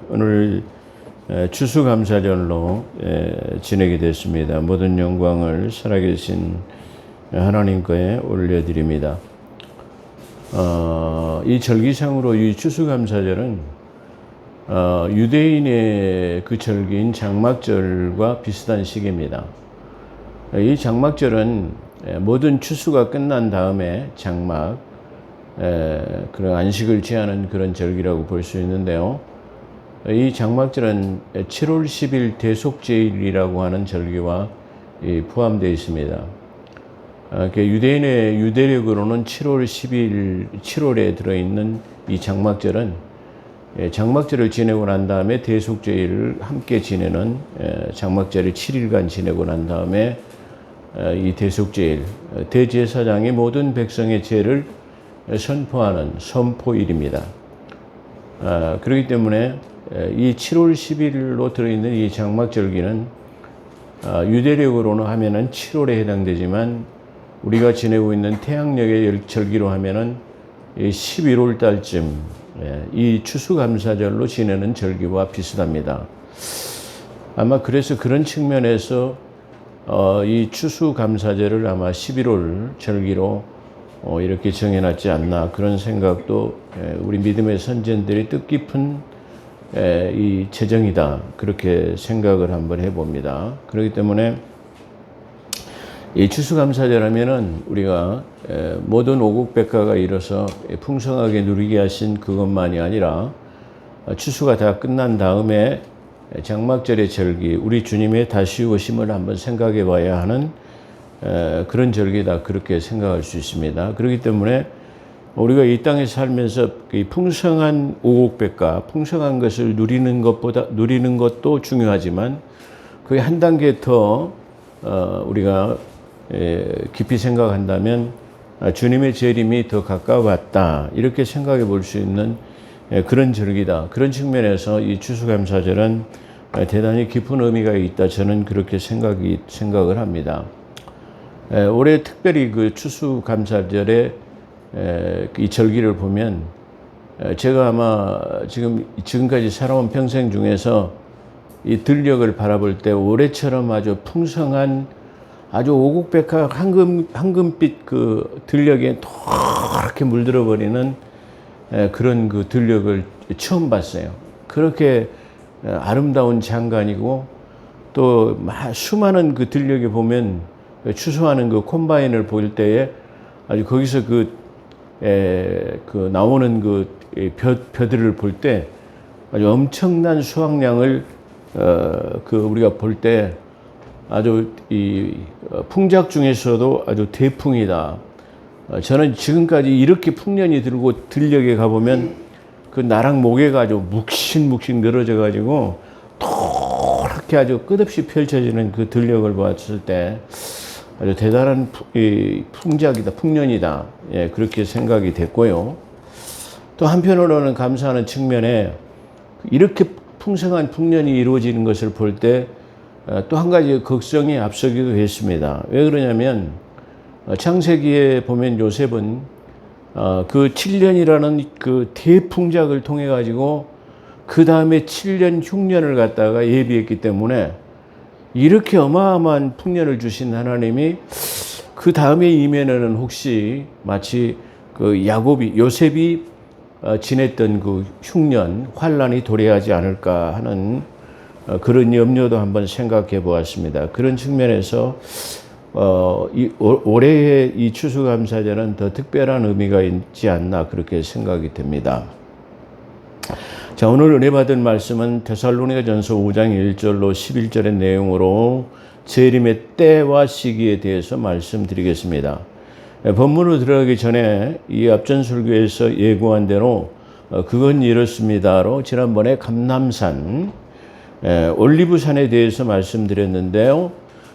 오늘 추수감사절로 지내게 됐습니다. 모든 영광을 살아계신 하나님께 올려드립니다. 이 절기상으로 이 추수감사절은 유대인의 그 절기인 장막절과 비슷한 시기입니다. 이 장막절은 모든 추수가 끝난 다음에 장막, 그런 안식을 취하는 그런 절기라고 볼 수 있는데요. 이 장막절은 7월 10일 대속제일이라고 하는 절기와 포함되어 있습니다. 유대인의 유대력으로는 7월 10일, 7월에 들어있는 이 장막절은 장막절을 지내고 난 다음에 대속제일을 함께 지내는 장막절을 7일간 지내고 난 다음에 이 대속제일, 대제사장이 모든 백성의 죄를 선포하는 선포일입니다. 그렇기 때문에 이 7월 10일로 들어있는 이 장막절기는 유대력으로는 하면은 7월에 해당되지만 우리가 지내고 있는 태양력의 절기로 하면은 11월 달쯤 이 추수감사절로 지내는 절기와 비슷합니다. 아마 그래서 그런 측면에서 이 추수감사절을 아마 11월 절기로 이렇게 정해놨지 않나 그런 생각도 우리 믿음의 선전들이 뜻깊은 이 제정이다 그렇게 생각을 한번 해봅니다. 그렇기 때문에 이 추수감사절 하면은 우리가 모든 오국백화가 이뤄서 풍성하게 누리게 하신 그것만이 아니라 추수가 다 끝난 다음에 장막절의 절기, 우리 주님의 다시 오심을 한번 생각해 봐야 하는 그런 절기다 그렇게 생각할 수 있습니다. 그렇기 때문에 우리가 이 땅에 살면서 이 풍성한 오곡백과 풍성한 것을 누리는 것도 중요하지만 그게 한 단계 더 우리가 깊이 생각한다면 주님의 재림이 더 가까웠다 이렇게 생각해 볼 수 있는 그런 절기다. 그런 측면에서 이 추수감사절은 대단히 깊은 의미가 있다. 저는 그렇게 생각을 합니다. 올해 특별히 그 추수감사절에 이 절기를 보면 제가 아마 지금까지 살아온 평생 중에서 이 들녘을 바라볼 때 올해처럼 아주 풍성한 아주 오곡백화 황금빛 그 들녘에 노랗게 물들어 버리는 그런 그 들녘을 처음 봤어요. 그렇게 아름다운 장관이고 또 수많은 그 들녘에 보면 추수하는 그 콤바인을 볼 때에 아주 거기서 그 나오는 그 벼들을 볼 때 아주 엄청난 수확량을 우리가 볼 때 아주 이 풍작 중에서도 아주 대풍이다. 저는 지금까지 이렇게 풍년이 들고 들녘에 가보면 그 나락 모래가 아주 묵신묵신 늘어져 가지고 노랗게 아주 끝없이 펼쳐지는 그 들녘을 봤을 때 아주 대단한 풍작이다, 풍년이다. 그렇게 생각이 됐고요. 또 한편으로는 감사하는 측면에 이렇게 풍성한 풍년이 이루어지는 것을 볼 때 또 한 가지 걱정이 앞서기도 했습니다. 왜 그러냐면 창세기에 보면 요셉은 그 7년이라는 그 대풍작을 통해 가지고 그 다음에 7년 흉년을 갖다가 예비했기 때문에 이렇게 어마어마한 풍년을 주신 하나님이 그 다음에 이면에는 혹시 마치 그 요셉이 지냈던 그 흉년, 환란이 도래하지 않을까 하는 그런 염려도 한번 생각해 보았습니다. 그런 측면에서 올해의 이 추수감사절은 더 특별한 의미가 있지 않나 그렇게 생각이 됩니다. 자, 오늘 은혜 받은 말씀은 데살로니가전서 5장 1절로 11절의 내용으로 재림의 때와 시기에 대해서 말씀드리겠습니다. 본문으로 들어가기 전에 이 앞전 설교에서 예고한 대로 그건 이렇습니다로 지난번에 감람산 올리브산에 대해서 말씀드렸는데요.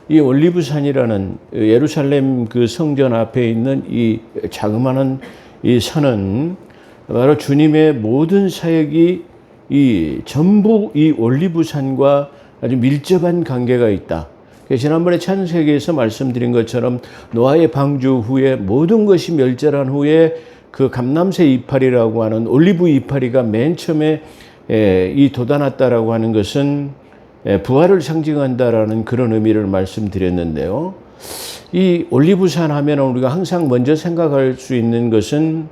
이 올리브산이라는 예루살렘 그 성전 앞에 있는 이 자그마한 이 산은 바로 주님의 모든 사역이 전부 이 올리브산과 아주 밀접한 관계가 있다. 지난번에 창세기에서 말씀드린 것처럼 노아의 방주 후에 모든 것이 멸절한 후에 그 감람새 이파리라고 하는 올리브 이파리가 맨 처음에 이 돋아났다라고 하는 것은 부활을 상징한다라는 그런 의미를 말씀드렸는데요. 이 올리브산 하면 우리가 항상 먼저 생각할 수 있는 것은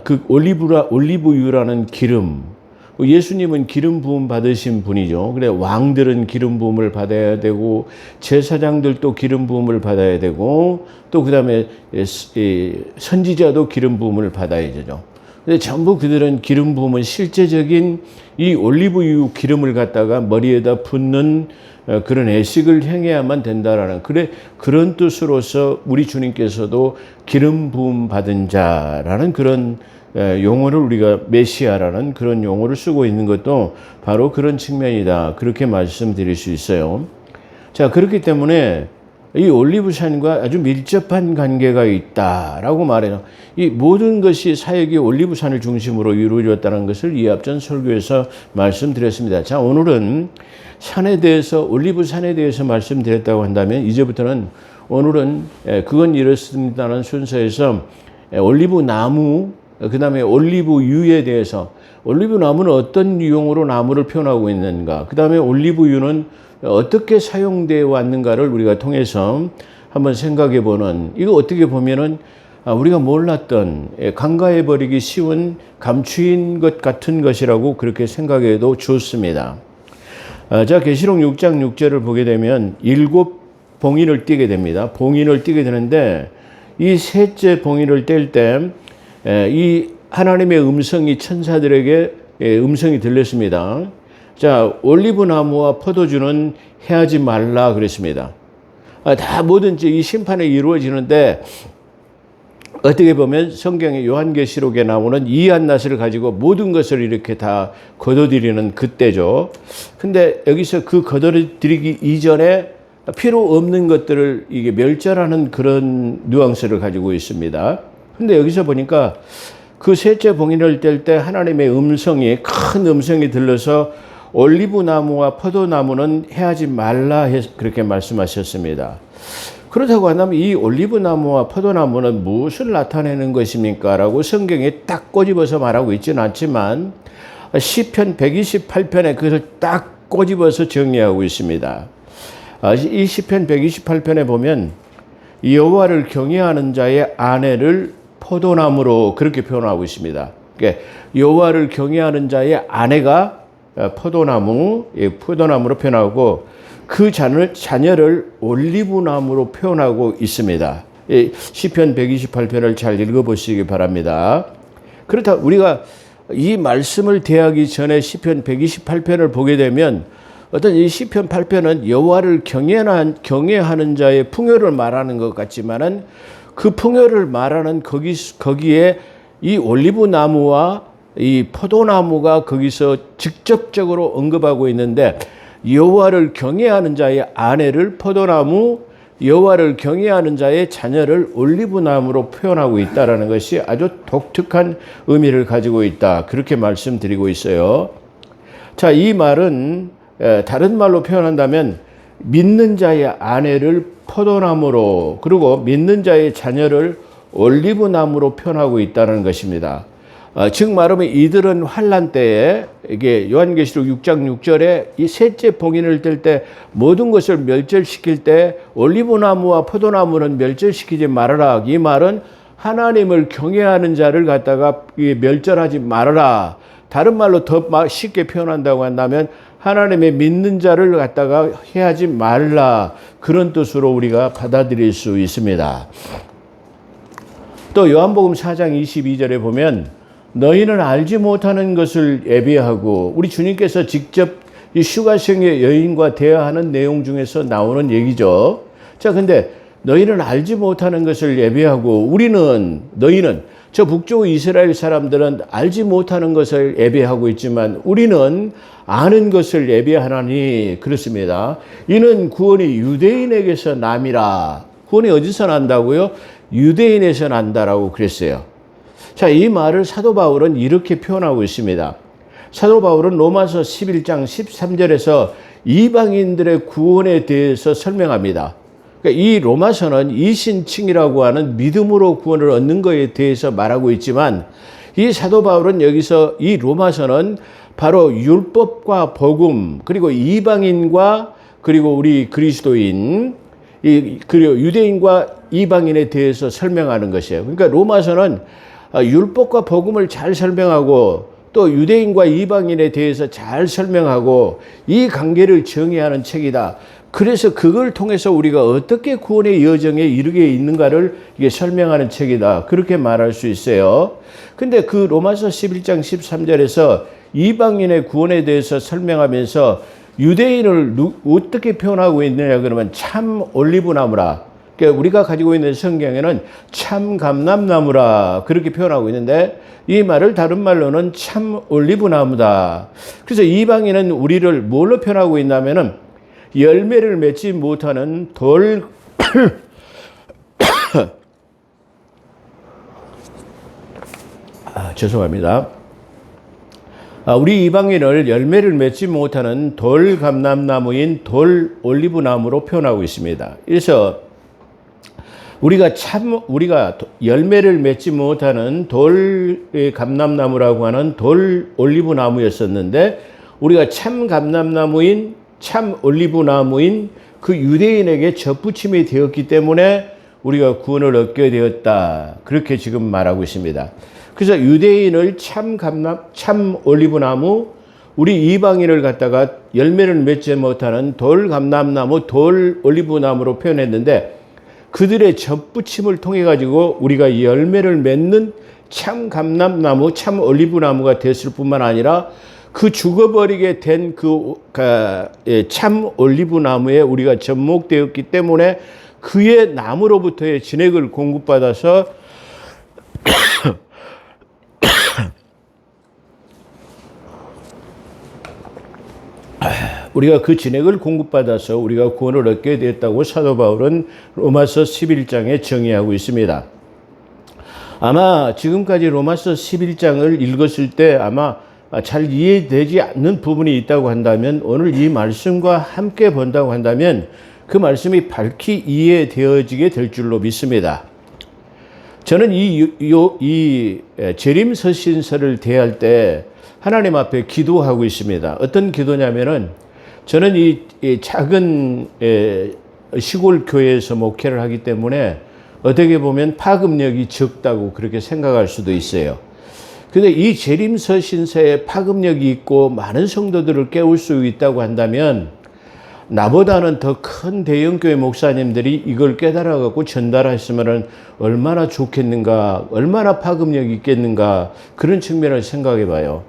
그 올리브유라는 기름. 예수님은 기름 부음 받으신 분이죠. 그래 왕들은 기름 부음을 받아야 되고 제사장들도 기름 부음을 받아야 되고 또 그다음에 선지자도 기름 부음을 받아야 되죠. 근데 전부 그들은 기름 부음은 실제적인 이 올리브유 기름을 갖다가 머리에다 붓는 그런 애식을 행해야만 된다라는 그런 뜻으로서 우리 주님께서도 기름 부음 받은 자라는 그런 용어를 우리가 메시아라는 그런 용어를 쓰고 있는 것도 바로 그런 측면이다. 그렇게 말씀드릴 수 있어요. 자, 그렇기 때문에 이 올리브산과 아주 밀접한 관계가 있다라고 말해요. 이 모든 것이 사역이 올리브산을 중심으로 이루어졌다는 것을 이 앞전 설교에서 말씀드렸습니다. 자, 오늘은 산에 대해서 올리브산에 대해서 말씀드렸다고 한다면 이제부터는 오늘은 그건 이렇습니다라는 순서에서 올리브 나무 그 다음에 올리브유에 대해서 올리브나무는 어떤 유용으로 나무를 표현하고 있는가 그 다음에 올리브유는 어떻게 사용되어 왔는가를 우리가 통해서 한번 생각해 보는 이거 어떻게 보면은 우리가 몰랐던 간과해 버리기 쉬운 감추인 것 같은 것이라고 그렇게 생각해도 좋습니다. 자, 계시록 6장 6절을 보게 되면 7 봉인을 띠게 됩니다. 봉인을 띠게 되는데 이 셋째 봉인을 뗄 때 이 하나님의 음성이 천사들에게 음성이 들렸습니다. 자, 올리브나무와 포도주는 해하지 말라 그랬습니다. 다 뭐든지 이 심판이 이루어지는데 어떻게 보면 성경의 요한계시록에 나오는 이한낫을 가지고 모든 것을 이렇게 다 거둬들이는 그때죠. 근데 여기서 그 거둬들이기 이전에 필요 없는 것들을 이게 멸절하는 그런 뉘앙스를 가지고 있습니다. 근데 여기서 보니까 그 셋째 봉인을 뗄 때 하나님의 음성이 큰 음성이 들려서 올리브나무와 포도나무는 해하지 말라 그렇게 말씀하셨습니다. 그렇다고 한다면 이 올리브나무와 포도나무는 무엇을 나타내는 것입니까? 라고 성경에 딱 꼬집어서 말하고 있지는 않지만 시편 128편에 그것을 딱 꼬집어서 정리하고 있습니다. 이 시편 128편에 보면 여호와를 경외하는 자의 아내를 포도나무로 그렇게 표현하고 있습니다. 그러니까 여호와를 경외하는 자의 아내가 포도나무로 표현하고 그 자녀를 올리브나무로 표현하고 있습니다. 시편 128편을 잘 읽어보시기 바랍니다. 그렇다 우리가 이 말씀을 대하기 전에 시편 128편을 보게 되면 어떤 이 시편 8편은 여호와를 경외하는 자의 풍요를 말하는 것 같지만은 그 풍요를 말하는 거기에 이 올리브나무와 이 포도나무가 거기서 직접적으로 언급하고 있는데 여호와를 경외하는 자의 아내를 포도나무, 여호와를 경외하는 자의 자녀를 올리브나무로 표현하고 있다라는 것이 아주 독특한 의미를 가지고 있다. 그렇게 말씀드리고 있어요. 자, 이 말은 다른 말로 표현한다면 믿는 자의 아내를 포도나무로 그리고 믿는 자의 자녀를 올리브나무로 표현하고 있다는 것입니다. 즉 말하면 이들은 환난 때에 이게 요한계시록 6장 6절에 이 셋째 봉인을 뗄 때 모든 것을 멸절시킬 때 올리브나무와 포도나무는 멸절시키지 말아라. 이 말은 하나님을 경외하는 자를 갖다가 멸절하지 말아라. 다른 말로 더 쉽게 표현한다고 한다면 하나님의 믿는 자를 갖다가 해하지 말라. 그런 뜻으로 우리가 받아들일 수 있습니다. 또 요한복음 4장 22절에 보면 너희는 알지 못하는 것을 예비하고 우리 주님께서 직접 이 휴가생의 여인과 대화하는 내용 중에서 나오는 얘기죠. 자, 근데 너희는 알지 못하는 것을 예비하고 너희는 저 북쪽 이스라엘 사람들은 알지 못하는 것을 예배하고 있지만 우리는 아는 것을 예배하나니 그렇습니다. 이는 구원이 유대인에게서 남이라. 구원이 어디서 난다고요? 유대인에서 난다라고 그랬어요. 자, 이 말을 사도 바울은 이렇게 표현하고 있습니다. 사도 바울은 로마서 11장 13절에서 이방인들의 구원에 대해서 설명합니다. 이 로마서는 이신칭이라고 하는 믿음으로 구원을 얻는 것에 대해서 말하고 있지만 이 사도 바울은 여기서 이 로마서는 바로 율법과 복음, 그리고 이방인과 그리고 우리 그리스도인, 그리고 유대인과 이방인에 대해서 설명하는 것이에요. 그러니까 로마서는 율법과 복음을 잘 설명하고 또 유대인과 이방인에 대해서 잘 설명하고 이 관계를 정의하는 책이다. 그래서 그걸 통해서 우리가 어떻게 구원의 여정에 이르게 있는가를 이게 설명하는 책이다. 그렇게 말할 수 있어요. 근데 그 로마서 11장 13절에서 이방인의 구원에 대해서 설명하면서 유대인을 어떻게 표현하고 있느냐 그러면 참 올리브나무라. 그러니까 우리가 가지고 있는 성경에는 참 감람나무라 그렇게 표현하고 있는데 이 말을 다른 말로는 참 올리브나무다. 그래서 이방인은 우리를 뭘로 표현하고 있냐면은 열매를 맺지 못하는 돌 죄송합니다. 우리 이방인을 열매를 맺지 못하는 돌 감람나무인 돌 올리브나무로 표현하고 있습니다. 그래서 우리가 열매를 맺지 못하는 돌 감람나무라고 하는 돌 올리브나무였었는데 우리가 참 감람나무인 참 올리브나무인 그 유대인에게 접붙임이 되었기 때문에 우리가 구원을 얻게 되었다. 그렇게 지금 말하고 있습니다. 그래서 유대인을 참 올리브나무, 우리 이방인을 갖다가 열매를 맺지 못하는 돌 감람나무, 돌 올리브나무로 표현했는데 그들의 접붙임을 통해 가지고 우리가 열매를 맺는 참 감람나무, 참 올리브나무가 됐을 뿐만 아니라 그 죽어버리게 된 참 올리브나무에 우리가 접목되었기 때문에 그의 나무로부터의 진액을 공급받아서 우리가 그 진액을 공급받아서 우리가 구원을 얻게 됐다고 사도 바울은 로마서 11장에 정의하고 있습니다. 아마 지금까지 로마서 11장을 읽었을 때 아마 잘 이해되지 않는 부분이 있다고 한다면 오늘 이 말씀과 함께 본다고 한다면 그 말씀이 밝히 이해되어지게 될 줄로 믿습니다. 저는 이 재림서신서를 대할 때 하나님 앞에 기도하고 있습니다. 어떤 기도냐면은 저는 이 작은 시골 교회에서 목회를 하기 때문에 어떻게 보면 파급력이 적다고 그렇게 생각할 수도 있어요. 근데 이 재림서신서에 파급력이 있고 많은 성도들을 깨울 수 있다고 한다면 나보다는 더 큰 대형교회 목사님들이 이걸 깨달아갖고 전달했으면 얼마나 좋겠는가, 얼마나 파급력이 있겠는가 그런 측면을 생각해 봐요.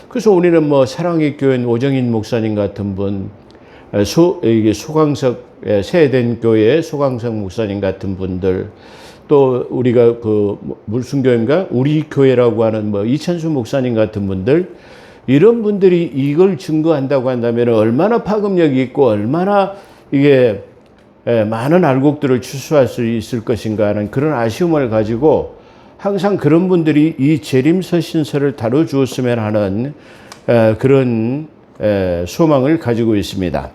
그래서 우리는 뭐 사랑의 교회 오정인 목사님 같은 분, 소강석 세된 교회 소강석 목사님 같은 분들, 또 우리가 무슨 교회인가 우리 교회라고 하는 이천수 목사님 같은 분들, 이런 분들이 이걸 증거한다고 한다면 얼마나 파급력이 있고 얼마나 이게 많은 알곡들을 추수할 수 있을 것인가 하는 그런 아쉬움을 가지고 항상 그런 분들이 이 재림서신서를 다뤄주었으면 하는 그런 소망을 가지고 있습니다.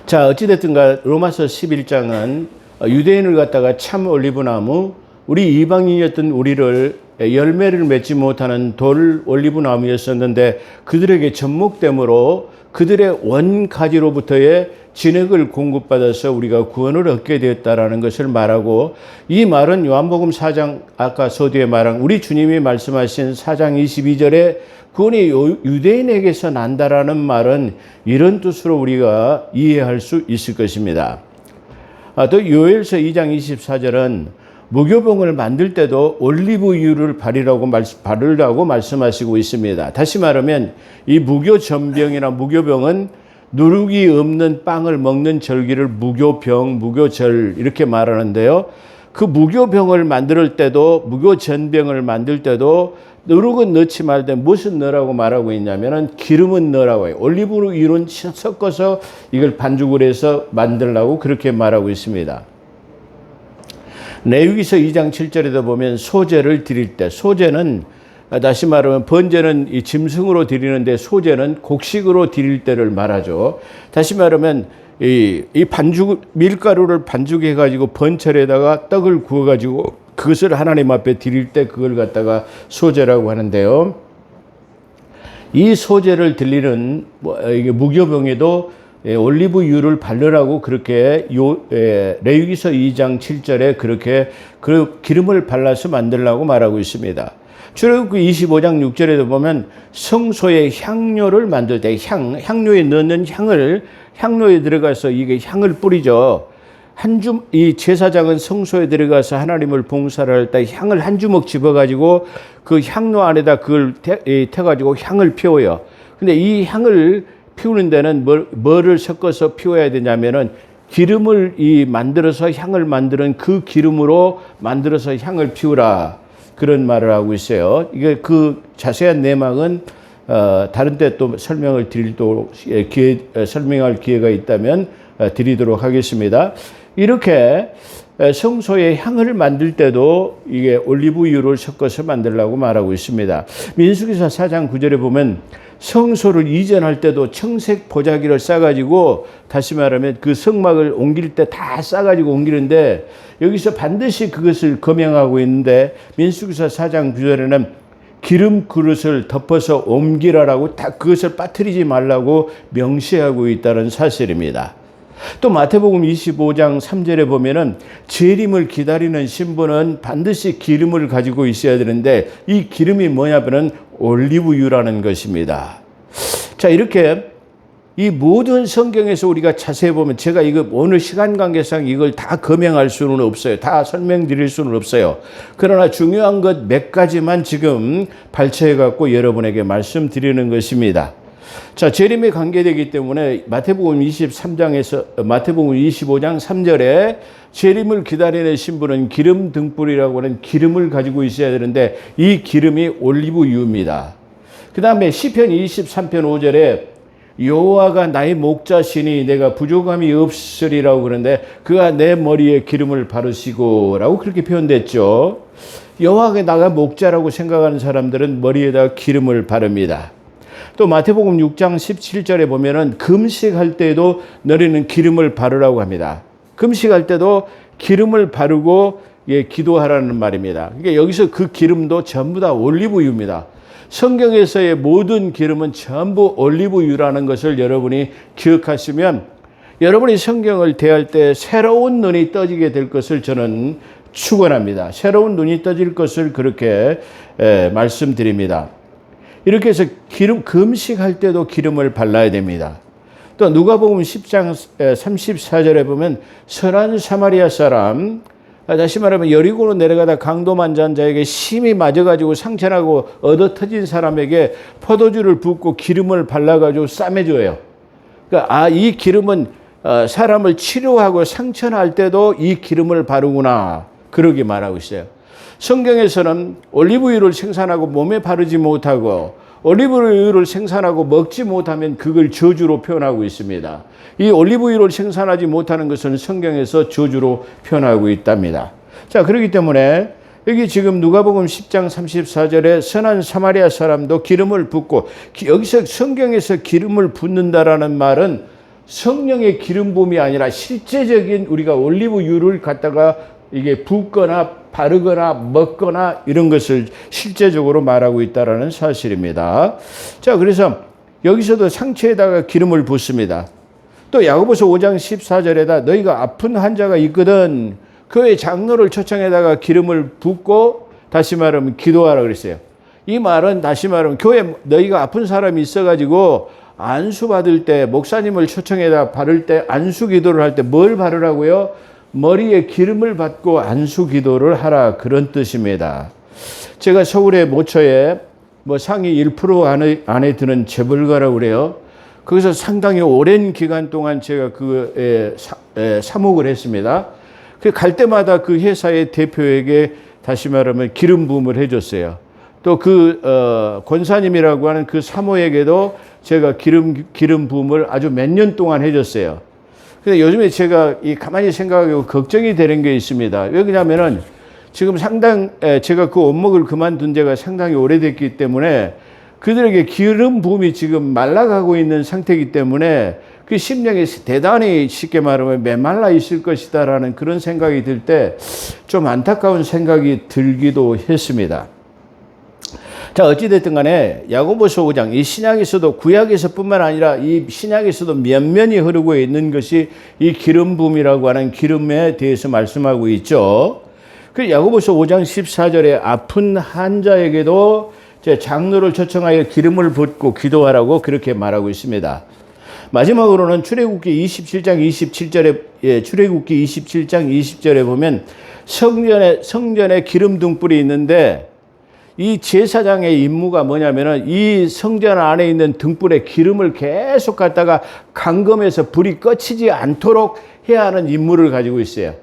자, 어찌됐든가 로마서 11장은 유대인을 갖다가 참 올리브나무, 우리 이방인이었던 우리를 열매를 맺지 못하는 돌 올리브나무였었는데 그들에게 접목됨으로 그들의 원가지로부터의 진액을 공급받아서 우리가 구원을 얻게 되었다라는 것을 말하고, 이 말은 요한복음 4장 아까 서두에 말한 우리 주님이 말씀하신 4장 22절에 구원이 유대인에게서 난다라는 말은 이런 뜻으로 우리가 이해할 수 있을 것입니다. 또 요엘서 2장 24절은 무교병을 만들 때도 올리브유를 바르라고 말씀하시고 있습니다. 다시 말하면 이 무교전병이나 무교병은 누룩이 없는 빵을 먹는 절기를 무교병, 무교절 이렇게 말하는데요. 그 무교병을 만들 때도, 무교전병을 만들 때도 누룩은 넣지 말되 무엇은 넣으라고 말하고 있냐면은 기름은 넣으라고 해요. 올리브유를 섞어서 이걸 반죽을 해서 만들라고 그렇게 말하고 있습니다. 레위기서 2장 7절에도 보면 소제를 드릴 때, 소제는 다시 말하면 번제는 이 짐승으로 드리는데 소제는 곡식으로 드릴 때를 말하죠. 다시 말하면 이 밀가루를 반죽해 가지고 번철에다가 떡을 구워 가지고 그것을 하나님 앞에 드릴 때 그걸 갖다가 소제라고 하는데요. 이 소재를 들리는 이게 무교병에도 올리브유를 바르라고 그렇게 레위기서 2장 7절에 그렇게 그 기름을 발라서 만들라고 말하고 있습니다. 출애굽기 25장 6절에도 보면 성소에 향료를 만들 때 향료에 넣는 향료에 들어가서 이게 향을 뿌리죠. 이 제사장은 성소에 들어가서 하나님을 봉사를 할 때 향을 한 주먹 집어가지고 그 향로 안에다 그걸 태가지고 향을 피워요. 근데 이 향을 피우는 데는 뭐를 섞어서 피워야 되냐면은 기름을 만들어서 향을 만드는 그 기름으로 만들어서 향을 피우라. 그런 말을 하고 있어요. 이게 그 자세한 내막은 다른 때 또 설명을 드리도록 설명할 기회가 있다면 드리도록 하겠습니다. 이렇게 성소의 향을 만들 때도 이게 올리브유를 섞어서 만들라고 말하고 있습니다. 민수기서 4장 9절에 보면 성소를 이전할 때도 청색 보자기를 싸가지고 다시 말하면 그 성막을 옮길 때 다 싸가지고 옮기는데 여기서 반드시 그것을 거명하고 있는데 민수기서 4장 9절에는 기름 그릇을 덮어서 옮기라라고 다 그것을 빠뜨리지 말라고 명시하고 있다는 사실입니다. 또 마태복음 25장 3절에 보면은 재림을 기다리는 신부는 반드시 기름을 가지고 있어야 되는데 이 기름이 뭐냐면은 올리브유라는 것입니다. 자, 이렇게 이 모든 성경에서 우리가 자세히 보면 제가 이거 오늘 시간 관계상 이걸 다 검명할 수는 없어요. 다 설명드릴 수는 없어요. 그러나 중요한 것 몇 가지만 지금 발췌해 갖고 여러분에게 말씀드리는 것입니다. 자, 재림에 관계되기 때문에 마태복음 25장 3절에 재림을 기다리는 신부는 기름 등불이라고 하는 기름을 가지고 있어야 되는데 이 기름이 올리브유입니다. 그 다음에 시편 23편 5절에 여호와가 나의 목자시니 내가 부족함이 없으리라고 그러는데 그가 내 머리에 기름을 바르시고 라고 그렇게 표현됐죠. 여호와가 나가 목자라고 생각하는 사람들은 머리에다 기름을 바릅니다. 또 마태복음 6장 17절에 보면은 금식할 때도 너희는 기름을 바르라고 합니다. 금식할 때도 기름을 바르고 기도하라는 말입니다. 그러니까 여기서 그 기름도 전부 다 올리브유입니다. 성경에서의 모든 기름은 전부 올리브유라는 것을 여러분이 기억하시면 여러분이 성경을 대할 때 새로운 눈이 떠지게 될 것을 저는 축원합니다. 새로운 눈이 떠질 것을 그렇게 말씀드립니다. 이렇게 해서 금식할 때도 기름을 발라야 됩니다. 또 누가복음 10장 34절에 보면 선한 사마리아 사람, 다시 말하면 여리고로 내려가다 강도 만져한 자에게 심히 맞아가지고 상처나고 얻어 터진 사람에게 포도주를 붓고 기름을 발라가지고 싸매줘요. 그러니까 이 기름은 사람을 치료하고 상처날 때도 이 기름을 바르구나 그러게 말하고 있어요. 성경에서는 올리브유를 생산하고 몸에 바르지 못하고 올리브유를 생산하고 먹지 못하면 그걸 저주로 표현하고 있습니다. 이 올리브유를 생산하지 못하는 것은 성경에서 저주로 표현하고 있답니다. 자, 그렇기 때문에 여기 지금 누가복음 10장 34절에 선한 사마리아 사람도 기름을 붓고 여기서 성경에서 기름을 붓는다라는 말은 성령의 기름 부음이 아니라 실제적인 우리가 올리브유를 갖다가 이게 붓거나 바르거나 먹거나 이런 것을 실제적으로 말하고 있다는 사실입니다. 자, 그래서 여기서도 상처에다가 기름을 붓습니다. 또 야고보서 5장 14절에다 너희가 아픈 환자가 있거든 교회 장로를 초청에다가 기름을 붓고 다시 말하면 기도하라 그랬어요. 이 말은 다시 말하면 교회 너희가 아픈 사람이 있어가지고 안수 받을 때 목사님을 초청에다 바를 때 안수 기도를 할 때 뭘 바르라고요? 머리에 기름을 받고 안수 기도를 하라 그런 뜻입니다. 제가 서울의 모처에 상위 1% 안에 드는 재벌가라고 그래요. 거기서 상당히 오랜 기간 동안 제가 사목을 했습니다. 갈 때마다 그 회사의 대표에게 다시 말하면 기름 부음을 해줬어요. 또 권사님이라고 하는 그 사모에게도 제가 기름 부음을 아주 몇 년 동안 해줬어요. 근데 요즘에 제가 가만히 생각하고 걱정이 되는 게 있습니다. 왜 그러냐면은 지금 제가 그 원목을 그만둔 지가 상당히 오래됐기 때문에 그들에게 기름 부음이 지금 말라가고 있는 상태이기 때문에 그 심령이 대단히 쉽게 말하면 메말라 있을 것이다라는 그런 생각이 들 때 좀 안타까운 생각이 들기도 했습니다. 자, 어찌됐든 간에 야고보서 5장, 이 신약에서도 구약에서뿐만 아니라 이 신약에서도 면면이 흐르고 있는 것이 이 기름 부음이라고 하는 기름에 대해서 말씀하고 있죠. 그 야고보서 5장 14절에 아픈 환자에게도 장로를 초청하여 기름을 붓고 기도하라고 그렇게 말하고 있습니다. 마지막으로는 출애굽기 27장 27절에 출애굽기 27장 20절에 보면 성전에 기름 등불이 있는데 이 제사장의 임무가 뭐냐면은 이 성전 안에 있는 등불에 기름을 계속 갖다가 감금해서 불이 꺼지지 않도록 해야 하는 임무를 가지고 있어요.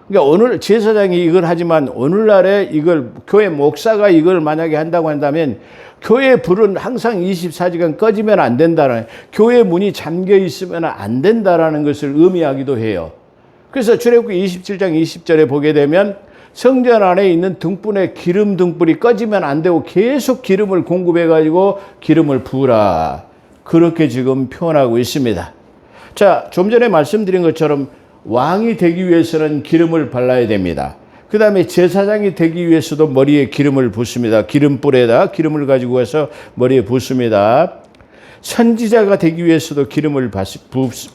그러니까 오늘 제사장이 이걸 하지만 오늘날에 이걸 교회 목사가 이걸 만약에 한다고 한다면 교회 불은 항상 24시간 꺼지면 안 된다는, 교회 문이 잠겨 있으면 안 된다라는 것을 의미하기도 해요. 그래서 출애굽기 27장 20절에 보게 되면 성전 안에 있는 등불에 기름 등불이 꺼지면 안 되고 계속 기름을 공급해 가지고 기름을 부으라, 그렇게 지금 표현하고 있습니다. 자, 좀 전에 말씀드린 것처럼 왕이 되기 위해서는 기름을 발라야 됩니다. 그 다음에 제사장이 되기 위해서도 머리에 기름을 붓습니다. 기름불에다 기름을 가지고 와서 머리에 붓습니다. 선지자가 되기 위해서도 기름을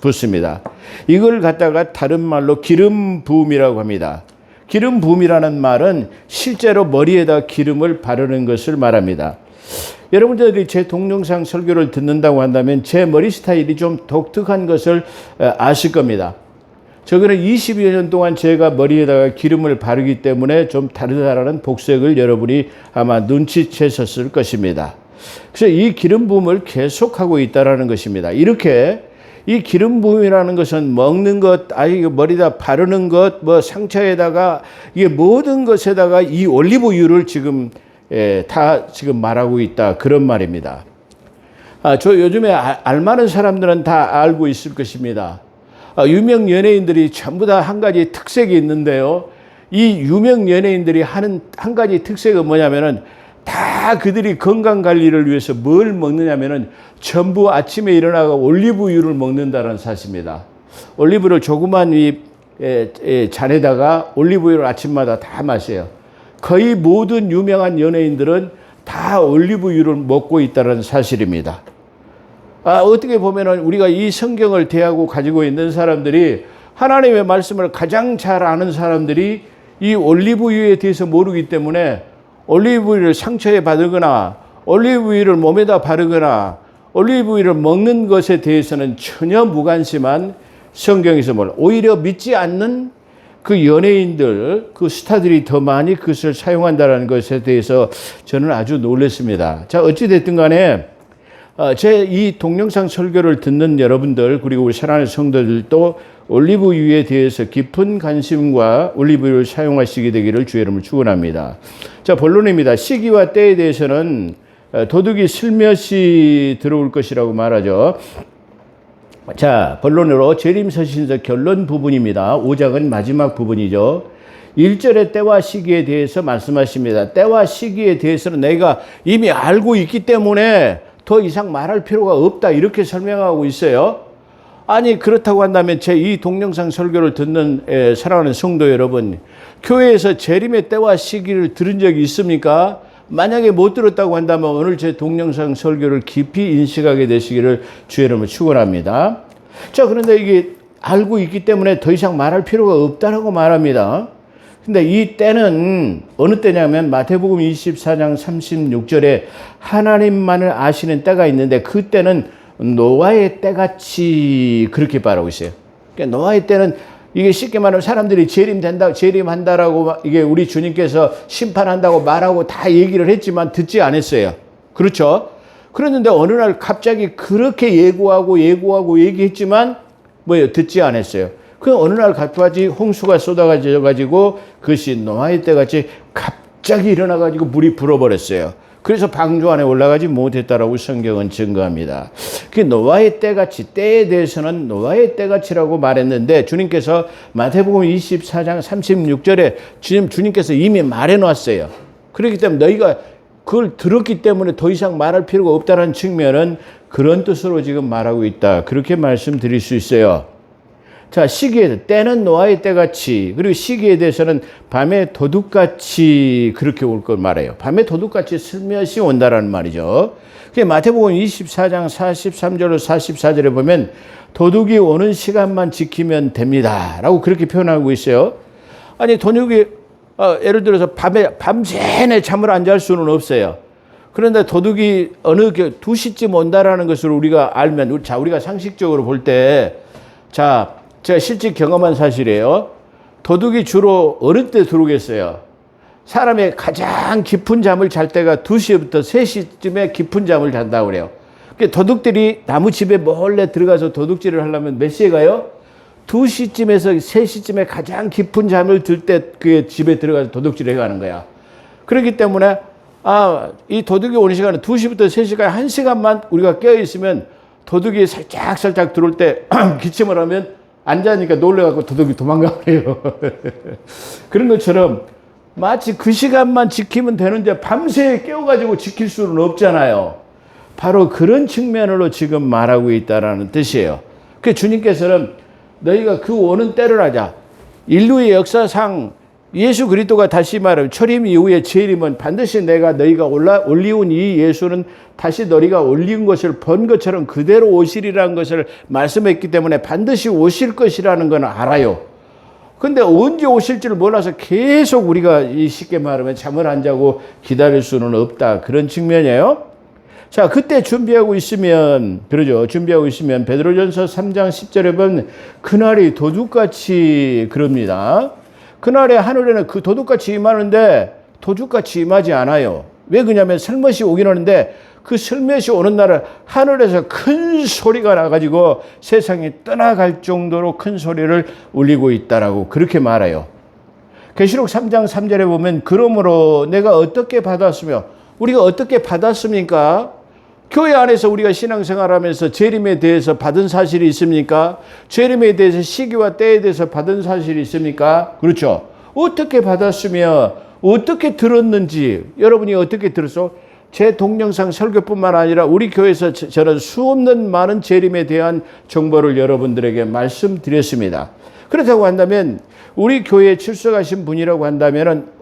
붓습니다. 이걸 갖다가 다른 말로 기름 부음이라고 합니다. 기름 부음이라는 말은 실제로 머리에다 기름을 바르는 것을 말합니다. 여러분들이 제 동영상 설교를 듣는다고 한다면 제 머리 스타일이 좀 독특한 것을 아실 겁니다. 저거는 20여 년 동안 제가 머리에다가 기름을 바르기 때문에 좀 다르다라는 복색을 여러분이 아마 눈치채셨을 것입니다. 그래서 이 기름 부음을 계속하고 있다라는 것입니다. 이렇게 이 기름 부음이라는 것은 먹는 것, 머리다 바르는 것, 상처에다가 이게 모든 것에다가 이 올리브유를 지금 다 지금 말하고 있다, 그런 말입니다. 저 요즘에 알만한 사람들은 다 알고 있을 것입니다. 유명 연예인들이 전부 다 한 가지 특색이 있는데요. 이 유명 연예인들이 하는 한 가지 특색은 뭐냐면은 다 그들이 건강 관리를 위해서 뭘 먹느냐면은 전부 아침에 일어나서 올리브유를 먹는다는 사실입니다. 올리브를 조그만 이 잔에다가 올리브유를 아침마다 다 마셔요. 거의 모든 유명한 연예인들은 다 올리브유를 먹고 있다는 사실입니다. 어떻게 보면은 우리가 이 성경을 대하고 가지고 있는 사람들이, 하나님의 말씀을 가장 잘 아는 사람들이 이 올리브유에 대해서 모르기 때문에 올리브유를 상처에 바르거나 올리브유를 몸에다 바르거나 올리브유를 먹는 것에 대해서는 전혀 무관심한 성경에서 오히려 믿지 않는 그 연예인들, 그 스타들이 더 많이 그것을 사용한다는 것에 대해서 저는 아주 놀랐습니다. 자, 어찌됐든 간에 제 이 동영상 설교를 듣는 여러분들, 그리고 우리 사랑하는 성도들도 올리브유에 대해서 깊은 관심과 올리브유를 사용하시게 되기를 주의 이름으로 축원합니다. 자, 본론입니다. 시기와 때에 대해서는 도둑이 슬며시 들어올 것이라고 말하죠. 자, 본론으로 재림서신서 결론 부분입니다. 5장은 마지막 부분이죠. 1절의 때와 시기에 대해서 말씀하십니다. 때와 시기에 대해서는 내가 이미 알고 있기 때문에 더 이상 말할 필요가 없다, 이렇게 설명하고 있어요. 아니, 그렇다고 한다면 제 이 동영상 설교를 듣는 사랑하는 성도 여러분, 교회에서 재림의 때와 시기를 들은 적이 있습니까? 만약에 못 들었다고 한다면 오늘 제 동영상 설교를 깊이 인식하게 되시기를 주의 이름으로 축원합니다. 자, 그런데 이게 알고 있기 때문에 더 이상 말할 필요가 없다라고 말합니다. 근데 이 때는 어느 때냐면 마태복음 24장 36절에 하나님만을 아시는 때가 있는데 그 때는 노아의 때같이, 그렇게 말하고 있어요. 그러니까 노아의 때는 이게 쉽게 말하면 사람들이 재림한다라고 이게 우리 주님께서 심판한다고 말하고 다 얘기를 했지만 듣지 않았어요. 그렇죠? 그랬는데 어느 날 갑자기 그렇게 예고하고 얘기했지만 듣지 않았어요. 그 어느 날 갑자기 홍수가 쏟아가지고 그것이 노아의 때같이 갑자기 일어나가지고 물이 불어버렸어요. 그래서 방주 안에 올라가지 못했다라고 성경은 증거합니다. 그 노아의 때같이, 때에 대해서는 노아의 때같이라고 말했는데 주님께서 마태복음 24장 36절에 주님께서 이미 말해놨어요. 그렇기 때문에 너희가 그걸 들었기 때문에 더 이상 말할 필요가 없다는 측면은 그런 뜻으로 지금 말하고 있다, 그렇게 말씀드릴 수 있어요. 자, 시기에 때는 노아의 때같이, 그리고 시기에 대해서는 밤의 도둑같이 그렇게 올 걸 말해요. 밤의 도둑같이 슬며시 온다라는 말이죠. 마태복음 24장 43절로 44절에 보면 도둑이 오는 시간만 지키면 됩니다 라고 그렇게 표현하고 있어요. 아니, 도둑이 예를 들어서 밤새내 잠을 안 잘 수는 없어요. 그런데 도둑이 어느 2시쯤 온다라는 것을 우리가 알면, 우리가 상식적으로 볼 때, 제가 실제 경험한 사실이에요. 도둑이 주로 어느 때 들어오겠어요? 사람의 가장 깊은 잠을 잘 때가 2시부터 3시쯤에 깊은 잠을 잔다고 그래요. 도둑들이 나무 집에 몰래 들어가서 도둑질을 하려면 몇 시에 가요? 2시쯤에서 3시쯤에 가장 깊은 잠을 들 때 그 집에 들어가서 도둑질을 해가는 거야. 그렇기 때문에 이 도둑이 오는 시간은 2시부터 3시까지 1시간만 우리가 깨어있으면 도둑이 살짝 들어올 때 기침을 하면 안 자니까 놀래갖고 도둑이 도망가버려요. 그런 것처럼 마치 그 시간만 지키면 되는데 밤새 깨워가지고 지킬 수는 없잖아요. 바로 그런 측면으로 지금 말하고 있다라는 뜻이에요. 그 주님께서는 너희가 그 오는 때를 하자. 인류의 역사상 예수 그리스도가 다시 말하면 초림 이후에 재림은 반드시 너희가 올리운 이 예수는 다시 너희가 올린 것을 본 것처럼 그대로 오시리라는 것을 말씀했기 때문에 반드시 오실 것이라는 건 알아요. 근데 언제 오실지를 몰라서 계속 우리가 쉽게 말하면 잠을 안 자고 기다릴 수는 없다. 그런 측면이에요. 자, 그때 준비하고 있으면 베드로전서 3장 10절에 보면 그날이 도둑같이 그럽니다. 그날에 하늘에는 그 도둑같이 임하는데 도둑같이 임하지 않아요. 왜 그러냐면 슬며시 오긴 하는데 그 슬며시 오는 날은 하늘에서 큰 소리가 나가지고 세상이 떠나갈 정도로 큰 소리를 울리고 있다라고 그렇게 말해요. 계시록 3장 3절에 보면 그러므로 내가 어떻게 받았으며 우리가 어떻게 받았습니까? 교회 안에서 우리가 신앙생활하면서 재림에 대해서 받은 사실이 있습니까? 재림에 대해서 시기와 때에 대해서 받은 사실이 있습니까? 그렇죠. 어떻게 받았으며 어떻게 들었는지 여러분이 어떻게 들었어? 제 동영상 설교뿐만 아니라 우리 교회에서 저는 수없는 많은 재림에 대한 정보를 여러분들에게 말씀드렸습니다. 그렇다고 한다면 우리 교회에 출석하신 분이라고 한다면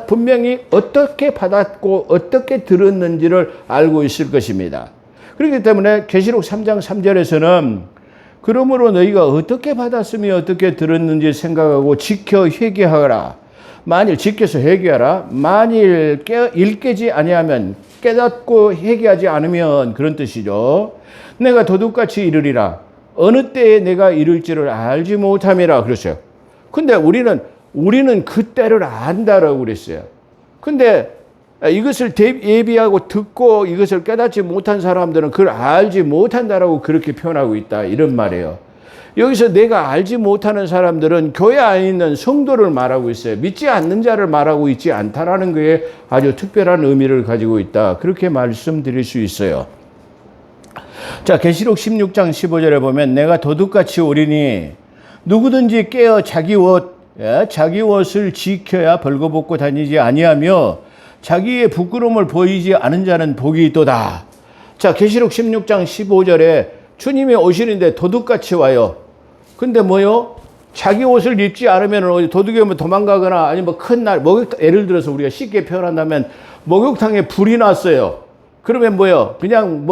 분명히 어떻게 받았고 어떻게 들었는지를 알고 있을 것입니다. 그렇기 때문에 계시록 3장 3절에서는 그러므로 너희가 어떻게 받았으며 어떻게 들었는지 생각하고 지켜 회개하라. 만일 지켜서 회개하라. 만일 일깨지 아니하면 깨닫고 회개하지 않으면 그런 뜻이죠. 내가 도둑같이 이르리라. 어느 때에 내가 이룰지를 알지 못함이라 그랬어요. 근데 우리는 그때를 안다라고 그랬어요. 근데 이것을 예비하고 듣고 이것을 깨닫지 못한 사람들은 그걸 알지 못한다라고 그렇게 표현하고 있다. 이런 말이에요. 여기서 내가 알지 못하는 사람들은 교회 안에 있는 성도를 말하고 있어요. 믿지 않는 자를 말하고 있지 않다라는 것에 아주 특별한 의미를 가지고 있다. 그렇게 말씀드릴 수 있어요. 자, 계시록 16장 15절에 보면 내가 도둑같이 오리니 누구든지 깨어 자기 옷을 지켜야 벌거벗고 다니지 아니하며 자기의 부끄러움을 보이지 않은 자는 복이 있도다. 자, 계시록 16장 15절에 주님이 오시는데 도둑같이 와요. 근데 뭐요? 자기 옷을 입지 않으면 도둑이 오면 도망가거나 아니면 큰 날, 예를 들어서 우리가 쉽게 표현한다면 목욕탕에 불이 났어요. 그러면 뭐요? 그냥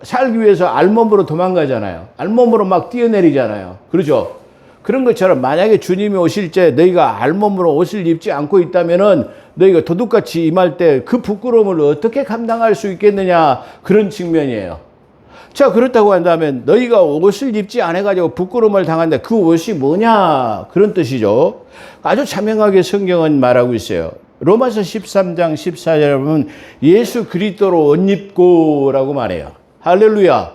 살기 위해서 알몸으로 도망가잖아요. 알몸으로 막 뛰어내리잖아요. 그렇죠? 그런 것처럼 만약에 주님이 오실 때 너희가 알몸으로 옷을 입지 않고 있다면은 너희가 도둑같이 임할 때 그 부끄러움을 어떻게 감당할 수 있겠느냐 그런 측면이에요. 자, 그렇다고 한다면 너희가 옷을 입지 않아가지고 부끄러움을 당한다. 그 옷이 뭐냐 그런 뜻이죠. 아주 자명하게 성경은 말하고 있어요. 로마서 13장 14절에 보면 예수 그리스도로 옷 입고 라고 말해요. 할렐루야.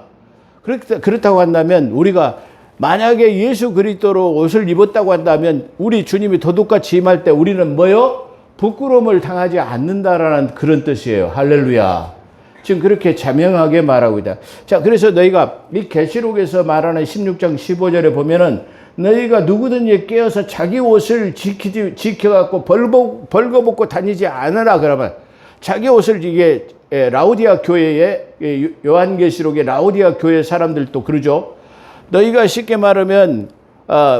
그렇다고 한다면 우리가 만약에 예수 그리스도로 옷을 입었다고 한다면 우리 주님이 도둑같이 임할 때 우리는 뭐요? 부끄러움을 당하지 않는다라는 그런 뜻이에요. 할렐루야. 지금 그렇게 자명하게 말하고 있다. 자, 그래서 너희가 이 계시록에서 말하는 16장 15절에 보면은 너희가 누구든지 깨어서 자기 옷을 지켜갖고 벌거벗고 다니지 않으라 그러면 자기 옷을 이게 라우디아 교회의 요한계시록의 라우디아 교회 사람들도 그러죠. 너희가 쉽게 말하면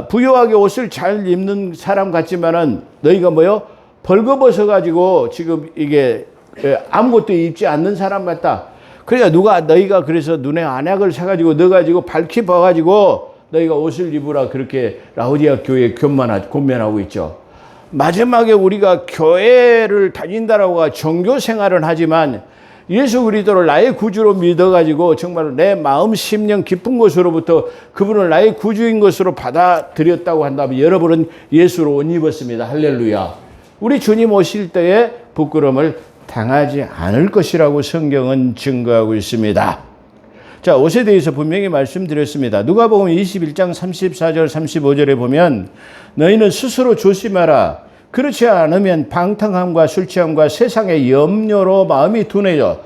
부유하게 옷을 잘 입는 사람 같지만은 너희가 뭐요? 벌거벗어 가지고 지금 이게 아무것도 입지 않는 사람 같다. 그러니까 너희가 그래서 눈에 안약을 사가지고 넣어가지고 밝히 봐가지고 너희가 옷을 입으라 그렇게 라오디아 교회에 권면하고 있죠. 마지막에 우리가 교회를 다닌다라고 종교 생활을 하지만 예수 그리스도를 나의 구주로 믿어가지고 정말 내 마음 심령 깊은 곳으로부터 그분을 나의 구주인 것으로 받아들였다고 한다면 여러분은 예수로 옷 입었습니다. 할렐루야. 우리 주님 오실 때에 부끄러움을 당하지 않을 것이라고 성경은 증거하고 있습니다. 자, 옷에 대해서 분명히 말씀드렸습니다. 누가복음 21장 34절 35절에 보면 너희는 스스로 조심하라. 그렇지 않으면 방탕함과 술 취함과 세상의 염려로 마음이 둔해져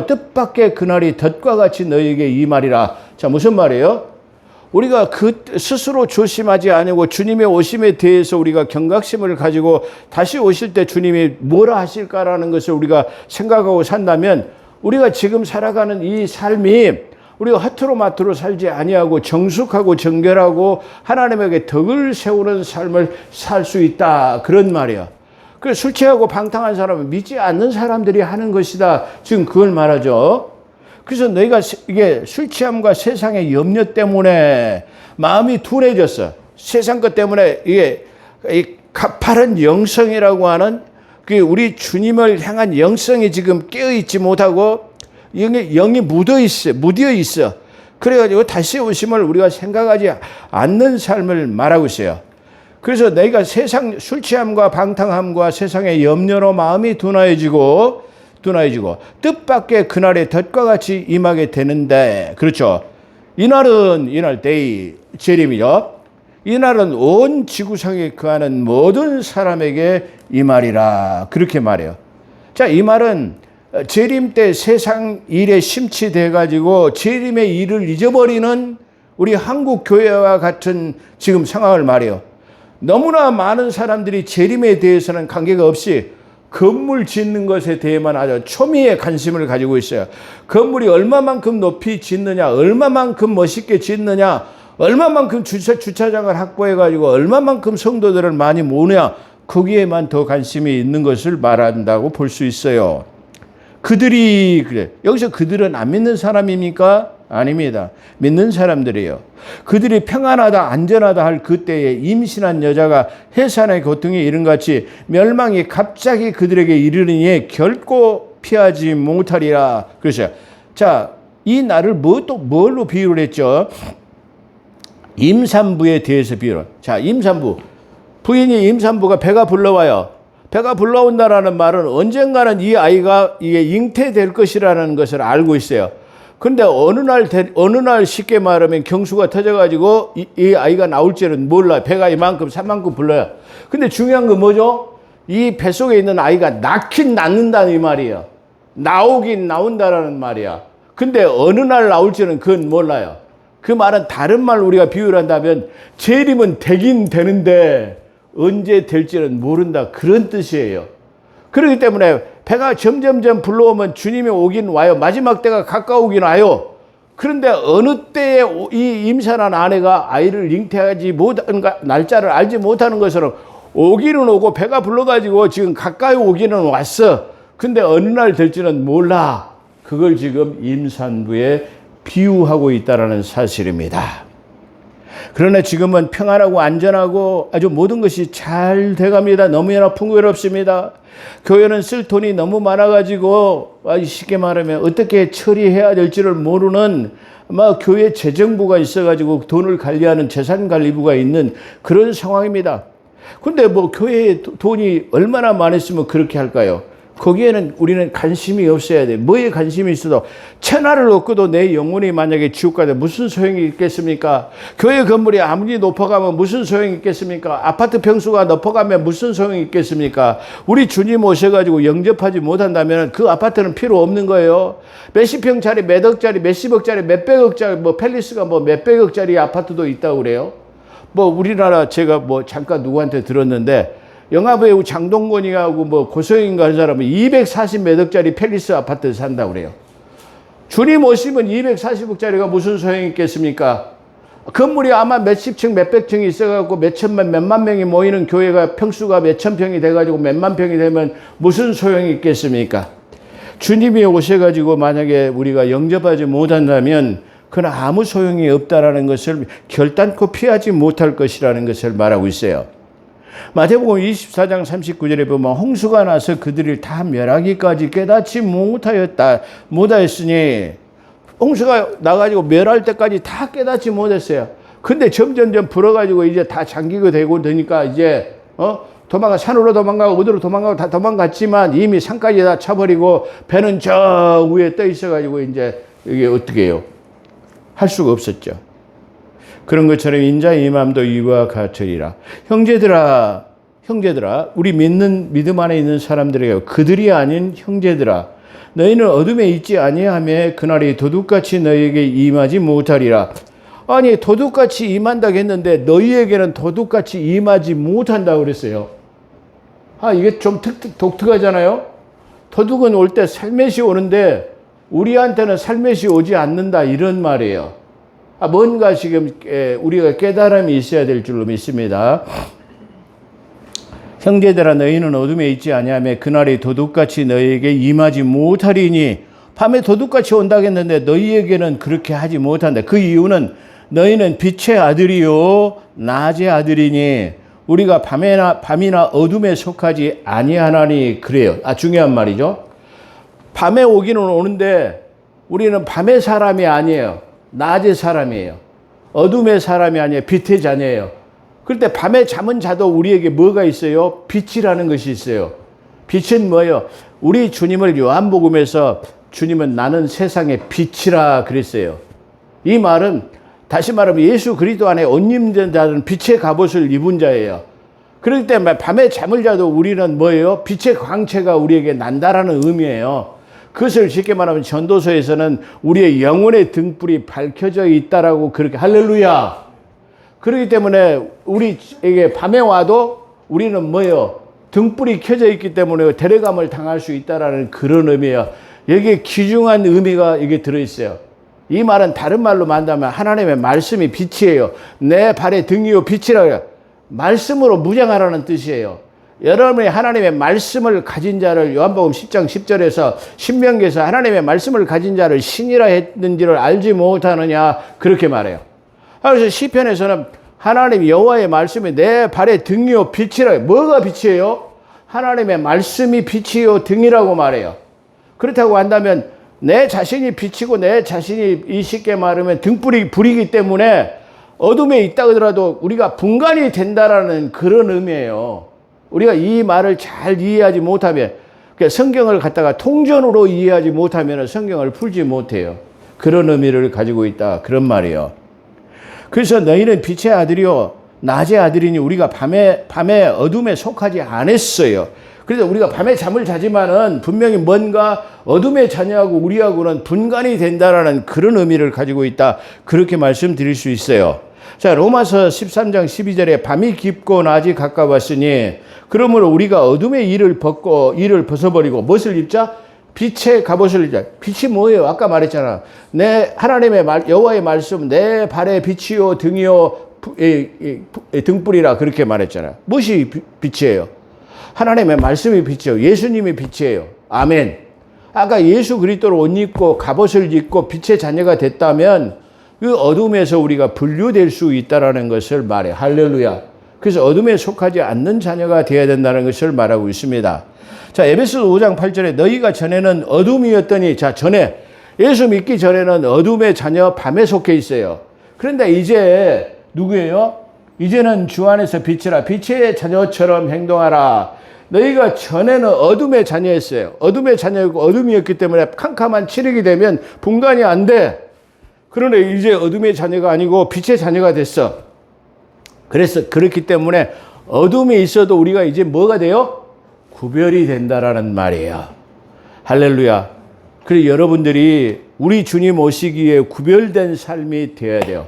뜻밖의 그날이 덫과 같이 너희에게 임하리라. 자, 무슨 말이에요? 우리가 스스로 조심하지 아니고 주님의 오심에 대해서 우리가 경각심을 가지고 다시 오실 때 주님이 뭐라 하실까라는 것을 우리가 생각하고 산다면 우리가 지금 살아가는 이 삶이 우리가 허투루마투루 살지 아니하고 정숙하고 정결하고 하나님에게 덕을 세우는 삶을 살 수 있다. 그런 말이야. 그래서 술 취하고 방탕한 사람은 믿지 않는 사람들이 하는 것이다. 지금 그걸 말하죠. 그래서 너희가 이게 술 취함과 세상의 염려 때문에 마음이 둔해졌어. 세상 것 때문에 이게 가파른 영성이라고 하는 그 우리 주님을 향한 영성이 지금 깨어있지 못하고 영이 무디어 있어. 그래가지고 다시 오심을 우리가 생각하지 않는 삶을 말하고 있어요. 그래서 너희가 술 취함과 방탕함과 세상의 염려로 마음이 둔해지고 뜻밖의 그날의 덫과 같이 임하게 되는데, 그렇죠. 이날 데이 재림이죠. 이날은 온 지구상에 거하는 모든 사람에게 임하리라. 그렇게 말해요. 자, 이 말은 재림 때 세상 일에 심취돼 가지고 재림의 일을 잊어버리는 우리 한국 교회와 같은 지금 상황을 말해요. 너무나 많은 사람들이 재림에 대해서는 관계가 없이 건물 짓는 것에 대해만 아주 초미의 관심을 가지고 있어요. 건물이 얼마만큼 높이 짓느냐, 얼마만큼 멋있게 짓느냐, 얼마만큼 주차장을 확보해가지고 얼마만큼 성도들을 많이 모으냐, 거기에만 더 관심이 있는 것을 말한다고 볼 수 있어요. 그래. 여기서 그들은 안 믿는 사람입니까? 아닙니다. 믿는 사람들이에요. 그들이 평안하다 안전하다 할 그때에 임신한 여자가 해산의 고통에 이른같이 멸망이 갑자기 그들에게 이르느니 결코 피하지 못하리라. 그러셔요. 자, 이 날을 뭘로 비유를 했죠? 임산부에 대해서 비유를. 자, 임산부. 부인이 임산부가 배가 불러와요. 배가 불러온다라는 말은 언젠가는 이 아이가 이게 잉태될 것이라는 것을 알고 있어요. 근데 어느 날 쉽게 말하면 경수가 터져가지고 이 아이가 나올 줄은 몰라. 배가 이만큼, 산만큼 불러요. 근데 중요한 건 뭐죠? 이 뱃속에 있는 아이가 낳긴 낳는다는 이 말이에요. 나오긴 나온다라는 말이야. 근데 어느 날 나올지는 그건 몰라요. 그 말은 다른 말로 우리가 비유를 한다면 재림은 되긴 되는데 언제 될지는 모른다. 그런 뜻이에요. 그렇기 때문에 배가 점점점 불러오면 주님이 오긴 와요. 마지막 때가 가까우긴 와요. 그런데 어느 때에 이 임산한 아내가 아이를 잉태하지 못하는 날짜를 알지 못하는 것처럼 오기는 오고 배가 불러가지고 지금 가까이 오기는 왔어. 근데 어느 날 될지는 몰라. 그걸 지금 임산부에 비유하고 있다는 사실입니다. 그러나 지금은 평안하고 안전하고 아주 모든 것이 잘 돼갑니다. 너무나 풍요롭습니다. 교회는 쓸 돈이 너무 많아가지고 쉽게 말하면 어떻게 처리해야 될지를 모르는 교회 재정부가 있어가지고 돈을 관리하는 재산관리부가 있는 그런 상황입니다. 근데 교회에 돈이 얼마나 많았으면 그렇게 할까요? 거기에는 우리는 관심이 없어야 돼. 뭐에 관심이 있어도 천하를 얻고도 내 영혼이 만약에 지옥 가면 무슨 소용이 있겠습니까? 교회 건물이 아무리 높아가면 무슨 소용이 있겠습니까? 아파트 평수가 높아가면 무슨 소용이 있겠습니까? 우리 주님 오셔가지고 영접하지 못한다면 그 아파트는 필요 없는 거예요. 몇십 평짜리, 몇 억짜리, 몇십억짜리, 몇백억짜리, 팰리스가 몇백억짜리 아파트도 있다고 그래요. 우리나라 제가 잠깐 누구한테 들었는데 영화배우 장동건이하고 고소영인가 하는 사람은 240몇 억짜리 팰리스 아파트 산다고 그래요. 주님 오시면 240억짜리가 무슨 소용이 있겠습니까? 건물이 아마 몇십 층, 몇백 층이 있어갖고 몇천만, 몇만 명이 모이는 교회가 평수가 몇천 평이 돼가지고 몇만 평이 되면 무슨 소용이 있겠습니까? 주님이 오셔가지고 만약에 우리가 영접하지 못한다면 그건 아무 소용이 없다라는 것을 결단코 피하지 못할 것이라는 것을 말하고 있어요. 마태복음 24장 39절에 보면 홍수가 나서 그들을 다 멸하기까지 깨닫지 못하였으니 홍수가 나가지고 멸할 때까지 다 깨닫지 못했어요. 근데 점점점 불어가지고 이제 다 잠기게 되고 되니까 이제 산으로 도망가고 어디로 도망가고 다 도망갔지만 이미 산까지 다 차버리고 배는 저 위에 떠 있어가지고 이제 이게 어떻게 해요? 할 수가 없었죠. 그런 것처럼 인자의 임함도 이와 같으리라. 형제들아, 우리 믿음 안에 있는 사람들에게 그들이 아닌 형제들아, 너희는 어둠에 있지 아니하며 그날이 도둑같이 너희에게 임하지 못하리라. 아니, 도둑같이 임한다고 했는데 너희에게는 도둑같이 임하지 못한다고 그랬어요. 이게 좀 독특하잖아요. 도둑은 올 때 살며시 오는데 우리한테는 살며시 오지 않는다, 이런 말이에요. 뭔가 지금 우리가 깨달음이 있어야 될 줄로 믿습니다. 형제들아, 너희는 어둠에 있지 아니하며 그날이 도둑같이 너희에게 임하지 못하리니. 밤에 도둑같이 온다고 했는데 너희에게는 그렇게 하지 못한다. 그 이유는 너희는 빛의 아들이요 낮의 아들이니 우리가 밤이나 어둠에 속하지 아니하나니. 그래요. 중요한 말이죠. 밤에 오기는 오는데 우리는 밤의 사람이 아니에요. 낮의 사람이에요. 어둠의 사람이 아니에요. 빛의 자녀예요. 그럴 때 밤에 잠은 자도 우리에게 뭐가 있어요? 빛이라는 것이 있어요. 빛은 뭐예요? 우리 주님을 요한복음에서 주님은 나는 세상의 빛이라 그랬어요. 이 말은 다시 말하면 예수 그리스도 안에 옷 입는 자는 빛의 갑옷을 입은 자예요. 그렇기 때문에 밤에 잠을 자도 우리는 뭐예요? 빛의 광채가 우리에게 난다라는 의미예요. 그것을 쉽게 말하면 전도서에서는 우리의 영혼의 등불이 밝혀져 있다라고 그렇게, 할렐루야. 그렇기 때문에 우리에게 밤에 와도 우리는 뭐예요? 등불이 켜져 있기 때문에 데려감을 당할 수 있다라는 그런 의미예요. 여기에 귀중한 의미가 이게 들어있어요. 이 말은 다른 말로 말한다면 하나님의 말씀이 빛이에요. 내 발의 등이요 빛이라고 해요. 말씀으로 무장하라는 뜻이에요. 여러분이 하나님의 말씀을 가진 자를 요한복음 10장 10절에서 신명기에서 하나님의 말씀을 가진 자를 신이라 했는지를 알지 못하느냐, 그렇게 말해요. 그래서 시편에서는 하나님 여호와의 말씀이 내 발의 등이요 빛이라 해요. 뭐가 빛이에요? 하나님의 말씀이 빛이요 등이라고 말해요. 그렇다고 한다면 내 자신이 빛이고 내 자신이 이 쉽게 말하면 등불이 불이기 때문에 어둠에 있다 하더라도 우리가 분간이 된다라는 그런 의미예요. 우리가 이 말을 잘 이해하지 못하면, 성경을 갖다가 통전으로 이해하지 못하면 성경을 풀지 못해요. 그런 의미를 가지고 있다, 그런 말이에요. 그래서 너희는 빛의 아들이요 낮의 아들이니 우리가 밤에 어둠에 속하지 않았어요. 그래서 우리가 밤에 잠을 자지만은 분명히 뭔가 어둠의 자녀하고 우리하고는 분간이 된다라는 그런 의미를 가지고 있다, 그렇게 말씀드릴 수 있어요. 자, 로마서 13장 12절에 밤이 깊고 낮이 가까웠으니 그러므로 우리가 어둠의 일을 벗어버리고 무엇을 입자? 빛의 갑옷을 입자. 빛이 뭐예요? 아까 말했잖아. 내 하나님의 여호와의 말씀 내 발의 빛이요 등이요 등불이라 그렇게 말했잖아. 무엇이 빛이에요? 하나님의 말씀이 빛이에요. 예수님이 빛이에요. 아멘. 아까 예수 그리스도로 옷 입고 갑옷을 입고 빛의 자녀가 됐다면 그 어둠에서 우리가 분류될 수 있다라는 것을 말해. 할렐루야. 그래서 어둠에 속하지 않는 자녀가 되어야 된다는 것을 말하고 있습니다. 자, 에베소서 5장 8절에 너희가 전에는 어둠이었더니, 자, 전에 예수 믿기 전에는 어둠의 자녀 밤에 속해 있어요. 그런데 이제 누구예요? 이제는 주 안에서 빛이라 빛의 자녀처럼 행동하라. 너희가 전에는 어둠의 자녀였어요. 어둠의 자녀였고 어둠이었기 때문에 캄캄한 칠흑이 되면 분간이 안 돼. 그러나 이제 어둠의 자녀가 아니고 빛의 자녀가 됐어. 그래서 그렇기 때문에 어둠에 있어도 우리가 이제 뭐가 돼요? 구별이 된다라는 말이에요. 할렐루야. 그래서 여러분들이 우리 주님 오시기에 구별된 삶이 되어야 돼요.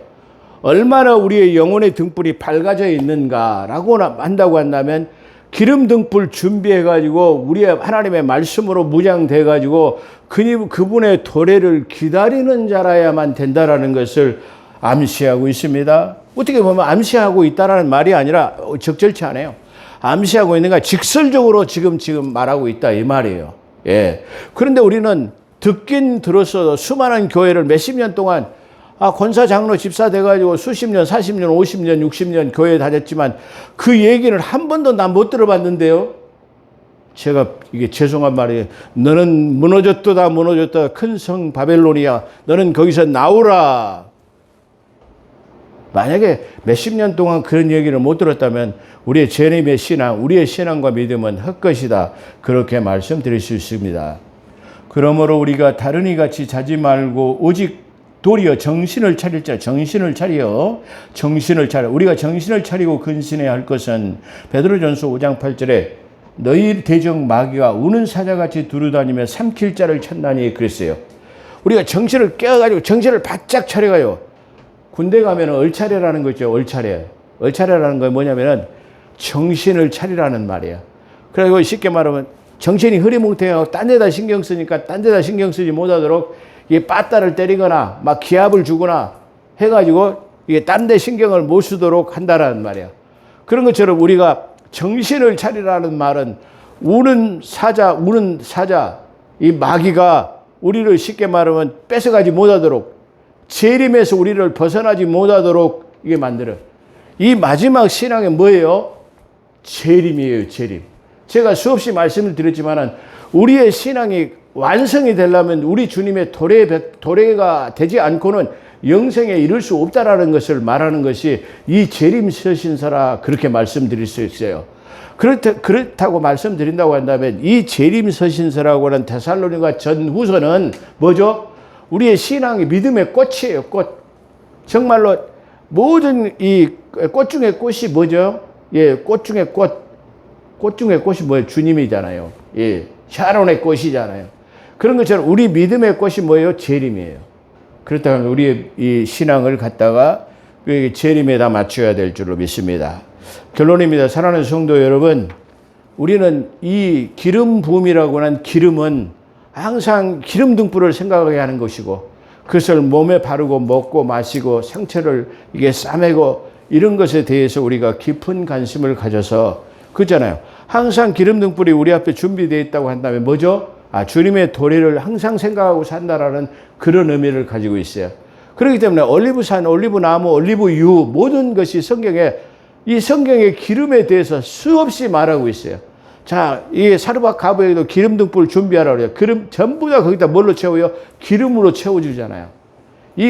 얼마나 우리의 영혼의 등불이 밝아져 있는가라고 한다고 한다면 기름 등불 준비해가지고 우리의 하나님의 말씀으로 무장돼가지고 그분의 도래를 기다리는 자라야만 된다라는 것을 암시하고 있습니다. 어떻게 보면 암시하고 있다라는 말이 아니라 적절치 않아요. 암시하고 있는가 직설적으로 지금 말하고 있다 이 말이에요. 예. 그런데 우리는 듣긴 들었어도 수많은 교회를 몇십 년 동안 권사, 장로, 집사 돼가지고 수십 년, 40년, 50년, 60년 교회 다녔지만 그 얘기를 한 번도 난 못 들어봤는데요. 제가 이게 죄송한 말이에요. 너는 무너졌다 무너졌다 큰 성 바벨론이야. 너는 거기서 나오라. 만약에 몇십 년 동안 그런 얘기를 못 들었다면 우리의 재림의 신앙, 우리의 신앙과 믿음은 헛것이다. 그렇게 말씀드릴 수 있습니다. 그러므로 우리가 다른 이 같이 자지 말고 오직 도리어 정신을 차릴 자, 정신을 차려. 우리가 정신을 차리고 근신해야 할 것은 베드로전서 5장 8절에 너희 대적 마귀가 우는 사자같이 두루다니며 삼킬 자를 찾나니 그랬어요. 우리가 정신을 깨어가지고 정신을 바짝 차려가요. 군대 가면 얼차례라는 거 있죠. 얼차례라는 거 뭐냐면은 정신을 차리라는 말이야. 그리고 쉽게 말하면 정신이 흐리뭉텅하고 딴 데다 신경 쓰니까 딴 데다 신경 쓰지 못하도록 이게 빠따를 때리거나 막 기합을 주거나 해가지고 이게 딴 데 신경을 못 쓰도록 한다라는 말이야. 그런 것처럼 우리가 정신을 차리라는 말은 우는 사자, 이 마귀가 우리를 쉽게 말하면 뺏어가지 못하도록 재림에서 우리를 벗어나지 못하도록 이게 만들어. 이 마지막 신앙이 뭐예요? 재림이에요, 재림. 제가 수없이 말씀을 드렸지만은 우리의 신앙이 완성이 되려면 우리 주님의 도래가 되지 않고는 영생에 이를 수 없다라는 것을 말하는 것이 이 재림 서신서라 그렇게 말씀드릴 수 있어요. 그렇다고 말씀드린다고 한다면 이 재림 서신서라고 하는 데살로니가 전후서는 뭐죠? 우리의 신앙의 믿음의 꽃이에요, 꽃. 정말로 모든 이 꽃 중에 꽃이 뭐죠? 예, 꽃 중에 꽃이 뭐예요? 주님이잖아요. 예, 샤론의 꽃이잖아요. 그런 것처럼 우리 믿음의 꽃이 뭐예요? 재림이에요. 그렇다면 우리의 이 신앙을 갖다가 재림에다 맞춰야 될 줄로 믿습니다. 결론입니다. 사랑하는 성도 여러분, 우리는 이 기름 부음이라고 하는 기름은 항상 기름 등불을 생각하게 하는 것이고 그것을 몸에 바르고 먹고 마시고 상처를 이게 싸매고 이런 것에 대해서 우리가 깊은 관심을 가져서 그렇잖아요. 항상 기름 등불이 우리 앞에 준비되어 있다고 한다면 뭐죠? 주님의 도래를 항상 생각하고 산다라는 그런 의미를 가지고 있어요. 그렇기 때문에 올리브산, 올리브나무, 올리브유 모든 것이 이 성경의 기름에 대해서 수없이 말하고 있어요. 자, 이 사르밧 가브에도 기름 등불 준비하라고 그래요. 기름 전부 다 거기다 뭘로 채워요? 기름으로 채워주잖아요.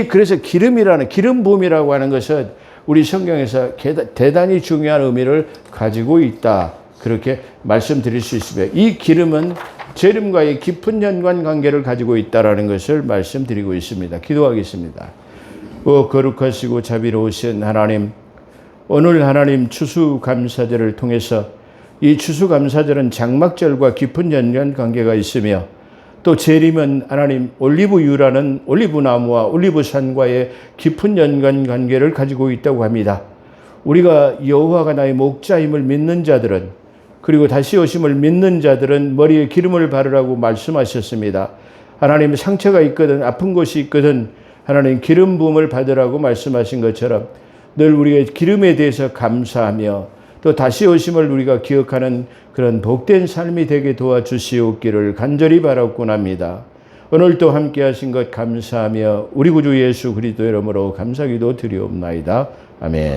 그래서 기름 부음이라고 하는 것은 우리 성경에서 대단히 중요한 의미를 가지고 있다. 그렇게 말씀드릴 수 있습니다. 이 기름은 재림과의 깊은 연관 관계를 가지고 있다는 것을 말씀드리고 있습니다. 기도하겠습니다. 거룩하시고 자비로우신 하나님, 오늘 하나님 추수감사절을 통해서 이 추수감사절은 장막절과 깊은 연관 관계가 있으며 또 재림은 하나님 올리브유라는 올리브나무와 올리브산과의 깊은 연관 관계를 가지고 있다고 합니다. 우리가 여호와가 나의 목자임을 믿는 자들은 그리고 다시 오심을 믿는 자들은 머리에 기름을 바르라고 말씀하셨습니다. 하나님 상처가 있거든 아픈 곳이 있거든 하나님 기름 부음을 받으라고 말씀하신 것처럼 늘 우리가 기름에 대해서 감사하며 또 다시 오심을 우리가 기억하는 그런 복된 삶이 되게 도와주시옵기를 간절히 바라곤 합니다. 오늘도 함께 하신 것 감사하며 우리 구주 예수 그리스도 이름으로 감사기도 드리옵나이다. 아멘.